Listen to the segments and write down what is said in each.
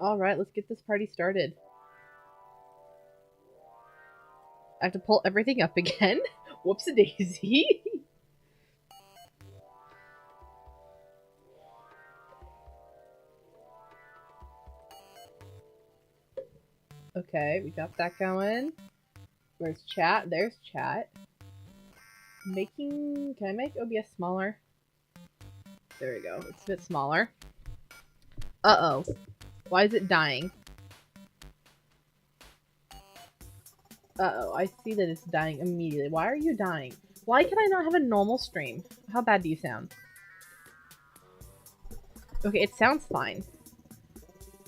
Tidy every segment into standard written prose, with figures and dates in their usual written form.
Alright, let's get this party started. I have to pull everything up again. Whoops-a-daisy. Okay, we got that going. Where's chat? There's chat. Can I make OBS smaller? There we go. It's a bit smaller. Uh-oh. Why is it dying? Uh-oh, I see that it's dying immediately. Why are you dying? Why can I not have a normal stream? How bad do you sound? Okay, it sounds fine.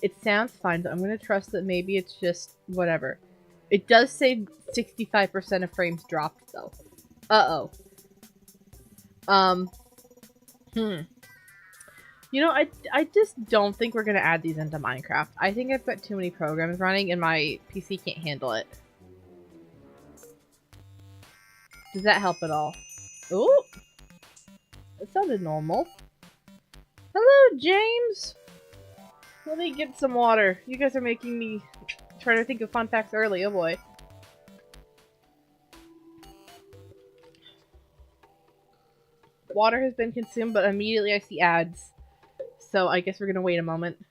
It sounds fine, but I'm gonna trust that maybe it's just whatever. It does say 65% of frames dropped, though. Uh-oh. You know, I just don't think we're gonna add these into Minecraft. I think I've got too many programs running and my PC can't handle it. Does that help at all? Oh! That sounded normal. Hello, James! Let me get some water. You guys are making me try to think of fun facts early. Oh boy. Water has been consumed, but immediately I see ads. So I guess we're gonna wait a moment.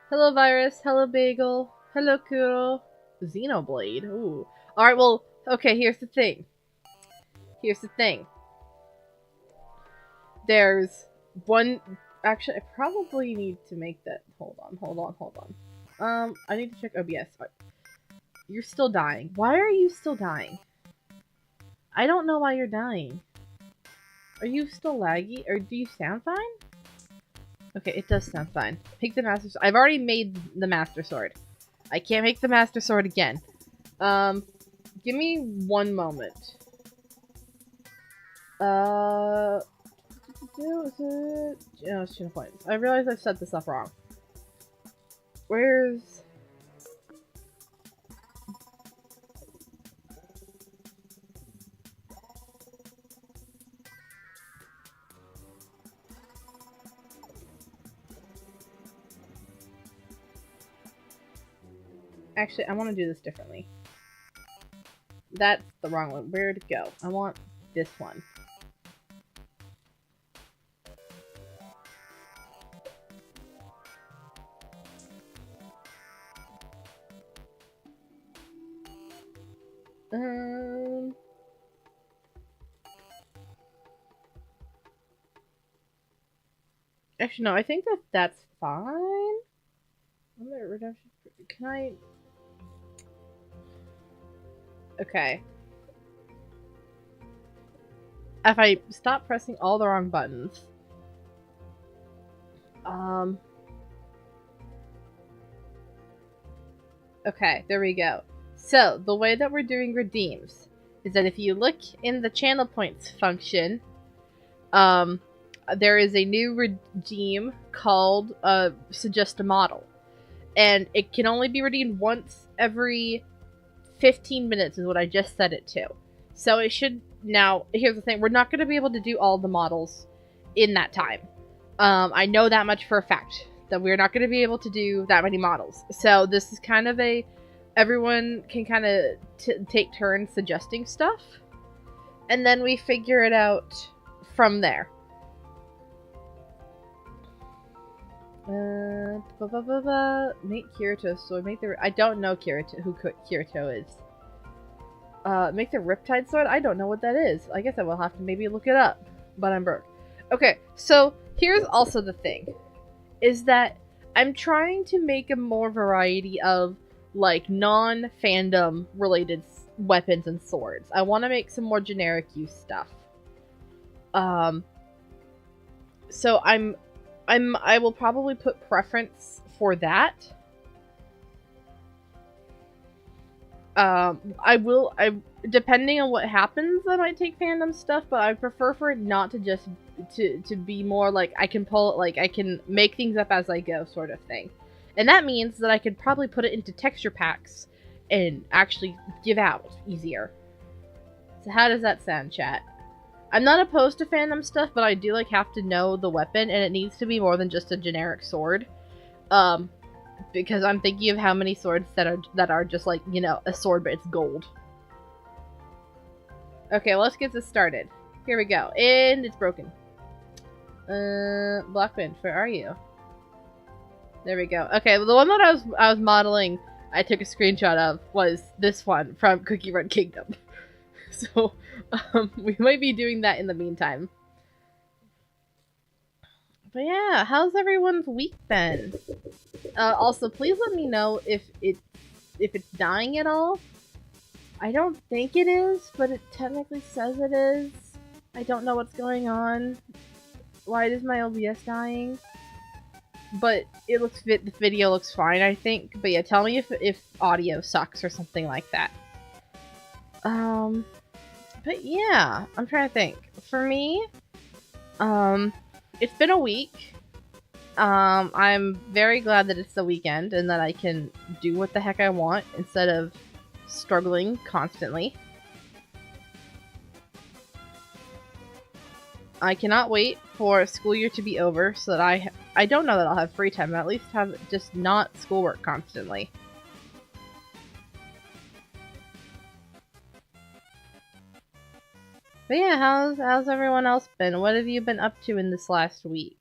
Hello, Virus. Hello, Bagel. Hello, Kuro. Xenoblade. Ooh. Alright, well, okay, here's the thing. Here's the thing. There's one... Actually, I probably need to make that... Hold on. I need to check OBS. You're still dying. Why are you still dying? I don't know why you're dying. Are you still laggy? Or do you sound fine? Okay, it does sound fine. Make the Master Sword. I've already made the Master Sword. I can't make the Master Sword again. Give me one moment. Is it? Oh, it's Channel Points. I realize I've set this up wrong. Where's... Actually, I want to do this differently. That's the wrong one. Where to go? I want this one. Actually, no, I think that's fine. Redemption. Can I... Okay. If I stop pressing all the wrong buttons... Okay, there we go. So, the way that we're doing redeems is that if you look in the channel points function, there is a new redeem called Suggest a Model. And it can only be redeemed once every 15 minutes is what I just set it to. So it should... Now, here's the thing. We're not going to be able to do all the models in that time. I know that much for a fact. That we're not going to be able to do that many models. So this is kind of a... Everyone can kind of take turns suggesting stuff. And then we figure it out from there. Make Kirito sword. Make the... I don't know Kirito, who Kirito is. Make the Riptide sword? I don't know what that is. I guess I will have to maybe look it up. But I'm broke. Okay, so here's also the thing. Is that I'm trying to make a more variety of, like, non-fandom related weapons and swords. I want to make some more generic use stuff. So I will probably put preference for that. Depending on what happens, I might take fandom stuff, but I prefer for it not to just to be more like I can pull, like I can make things up as I go sort of thing. And that means that I could probably put it into texture packs and actually give out easier. So how does that sound, chat? I'm not opposed to fandom stuff, but I do like have to know the weapon, and it needs to be more than just a generic sword. Because I'm thinking of how many swords that are just like, you know, a sword but it's gold. Okay, let's get this started. Here we go. And it's broken. Blackwind, where are you? There we go. Okay, well, the one that I was modeling, I took a screenshot of, was this one from Cookie Run Kingdom. So, we might be doing that in the meantime. But yeah, how's everyone's week been? Also, please let me know if it's dying at all. I don't think it is, but it technically says it is. I don't know what's going on. Why is my OBS dying? But it looks the video looks fine, I think. But yeah, tell me if audio sucks or something like that. But yeah, I'm trying to think. For me, it's been a week. I'm very glad that it's the weekend and that I can do what the heck I want instead of struggling constantly. I cannot wait for school year to be over so that I don't know that I'll have free time, but at least have just not schoolwork constantly. But yeah, how's everyone else been? What have you been up to in this last week?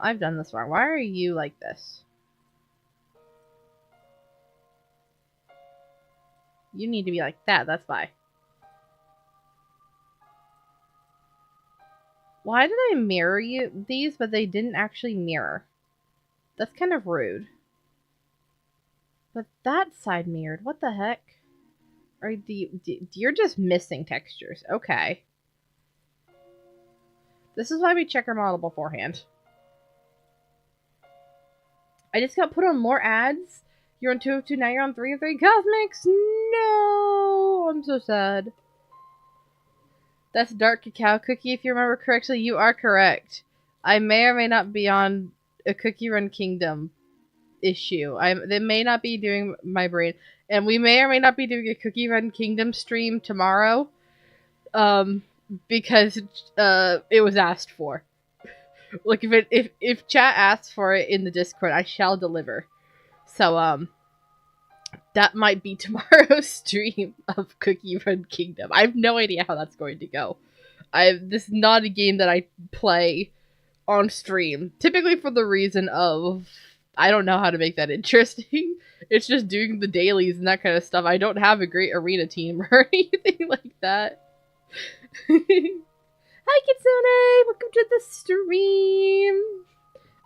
I've done this wrong. Why are you like this? You need to be like that, that's why. Why did I mirror these, but they didn't actually mirror? That's kind of rude. But that side mirrored. What the heck? You're just missing textures. Okay. This is why we check our model beforehand. I just got put on more ads. You're on 2 of 2, now you're on 3 of 3 Cosmics. No! I'm so sad. That's dark cacao cookie, if you remember correctly. You are correct. I may or may not be on a Cookie Run Kingdom issue. They may not be doing my brain. And we may or may not be doing a Cookie Run Kingdom stream tomorrow. Because it was asked for. Like, if chat asks for it in the Discord, I shall deliver. So, that might be tomorrow's stream of Cookie Run Kingdom. I have no idea how that's going to go. This is not a game that I play on stream. Typically for the reason of, I don't know how to make that interesting. It's just doing the dailies and that kind of stuff. I don't have a great arena team or anything like that. Hi Kitsune! Welcome to the stream!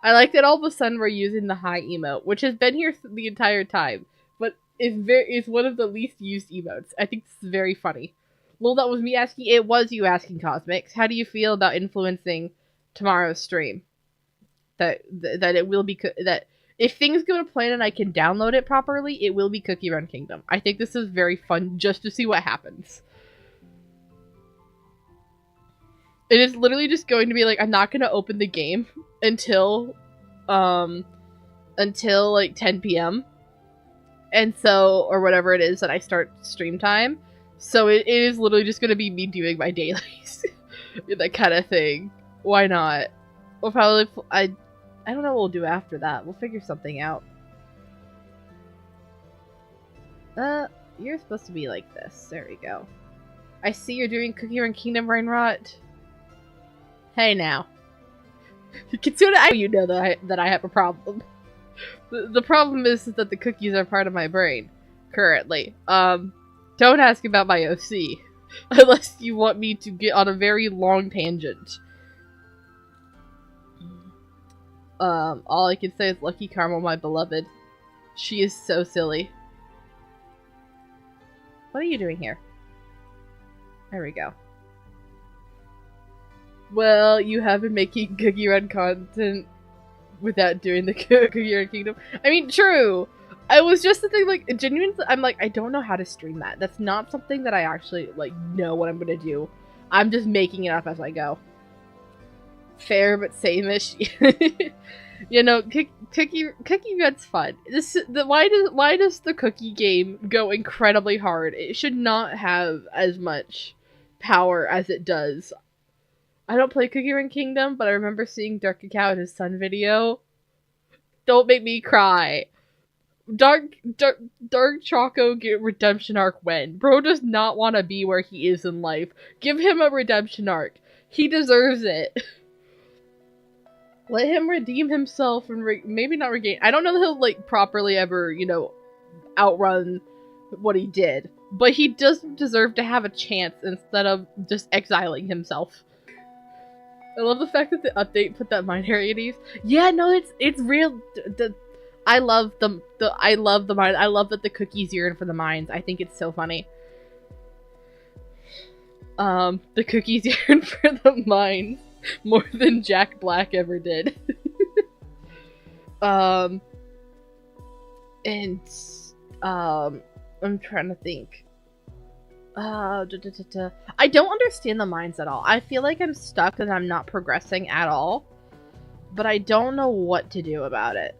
I like that all of a sudden we're using the hi emote, which has been here the entire time, but it's one of the least used emotes. I think this is very funny. Well, that was me asking. It was you asking, Cosmics. How do you feel about influencing tomorrow's stream? That it will be that if things go to plan and I can download it properly, it will be Cookie Run Kingdom. I think this is very fun just to see what happens. It is literally just going to be like, I'm not going to open the game until like 10 p.m. And so, or whatever it is that I start stream time. So it is literally just going to be me doing my dailies. That kind of thing. Why not? We'll probably, I don't know what we'll do after that. We'll figure something out. You're supposed to be like this. There we go. I see you're doing Cookie Run Kingdom Brain Rot. Hey now. Kitsune, I know you know that I have a problem. The problem is that the cookies are part of my brain. Currently. Don't ask about my OC. Unless you want me to get on a very long tangent. All I can say is Lucky Caramel, my beloved. She is so silly. What are you doing here? There we go. Well, you have been making Cookie Run content without doing the Cookie Run Kingdom. I mean, true! I was just thinking, like, genuinely, I'm like, I don't know how to stream that. That's not something that I actually, like, know what I'm gonna do. I'm just making it up as I go. Fair, but same-ish. You know, cookie run's fun. Why does the cookie game go incredibly hard? It should not have as much power as it does. I don't play Cookie Run Kingdom, but I remember seeing Dark Cacao in his son video. Don't make me cry. Dark Choco get redemption arc when? Bro does not want to be where he is in life. Give him a redemption arc. He deserves it. Let him redeem himself and maybe not regain. I don't know that he'll like properly ever, you know, outrun what he did. But he does deserve to have a chance instead of just exiling himself. I love the fact that the update put that mine area at ease. Yeah, no, it's real. I love the mine. I love that the cookies yearn for the mines. I think it's so funny. The cookies yearn for the mines more than Jack Black ever did. I'm trying to think. I don't understand the mines at all. I feel like I'm stuck and I'm not progressing at all. But I don't know what to do about it.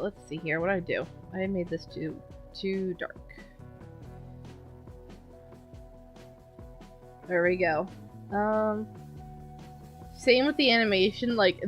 Let's see here. What do I do? I made this too dark. There we go. Same with the animation, like,